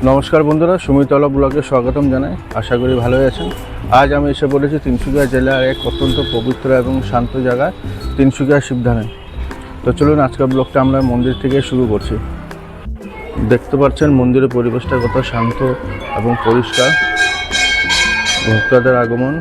নমস্কার বন্ধুরা, সুমিতলা ব্লগে স্বাগতম জানাই। আশা করি ভালোই আছেন। আজ আমি এসে পড়েছি তিনসুকিয়া জেলার এক অত্যন্ত পবিত্র এবং শান্ত জায়গায়, তিনসুকিয়া শিবধামে। তো চলুন আজকের ব্লগটা আমরা মন্দির থেকে শুরু করছি। দেখতে পাচ্ছেন মন্দিরের পরিবেশটা কত শান্ত এবং পরিষ্কার। ভক্তদের আগমন।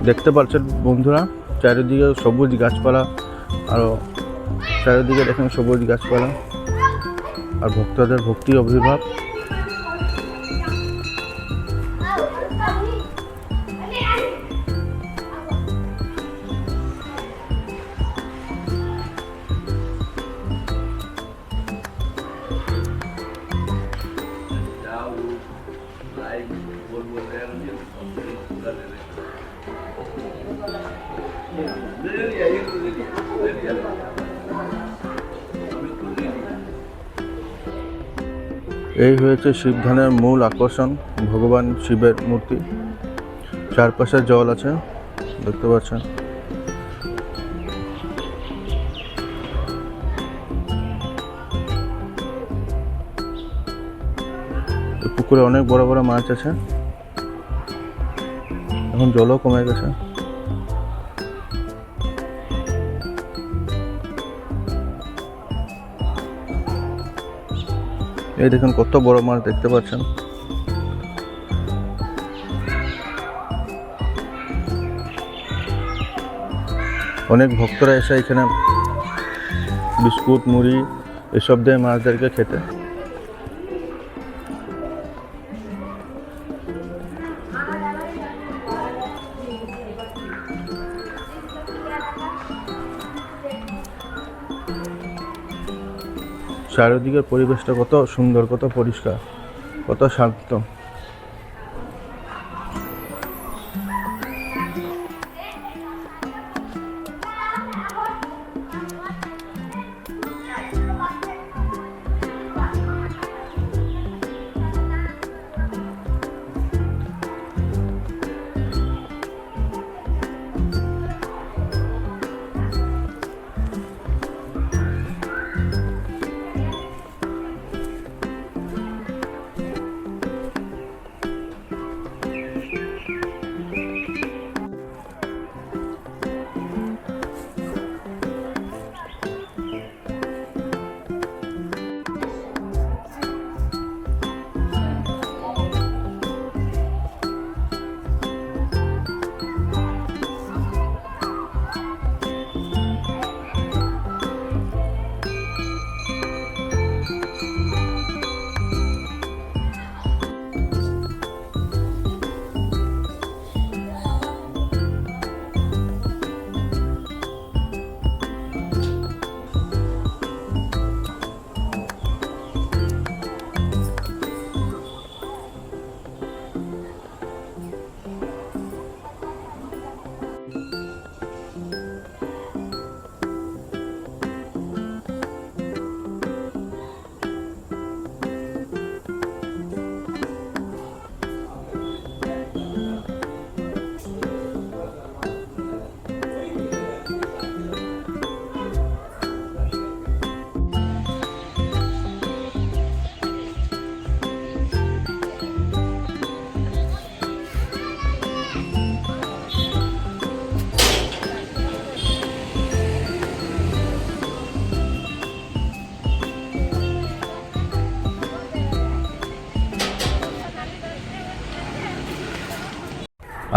দেখতে পাচ্ছেন বন্ধুরা, চারিদিকে সবুজ গাছপালা, আরও চারিদিকে দেখেন সবুজ গাছপালা আর ভক্তদের ভক্তি অভিভাব। এই হয়েছে শিবধামের মূল আকর্ষণ, ভগবান শিবের মূর্তি। চারপাশে জল আছে, দেখতে পাচ্ছেন। পুকুরে অনেক বড় বড় মাছ আছে, এখন জলও কমে গেছে। এই দেখুন কত বড় মাছ দেখতে পাচ্ছেন। অনেক ভক্তরা এসে এখানে বিস্কুট মুড়ি এসব দিয়ে মাছদেরকে খেতে। চারিদিকের পরিবেশটা কত সুন্দর, কত পরিষ্কার, কত শান্ত।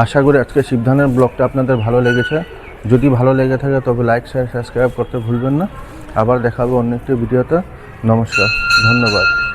আশা করি আজকে শিবধামের ব্লগটা আপনাদের ভালো লেগেছে। যদি ভালো লেগে থাকে তবে লাইক শেয়ার সাবস্ক্রাইব করতে ভুলবেন না। আবার দেখা হবে অন্য একটি ভিডিওতে। নমস্কার, ধন্যবাদ।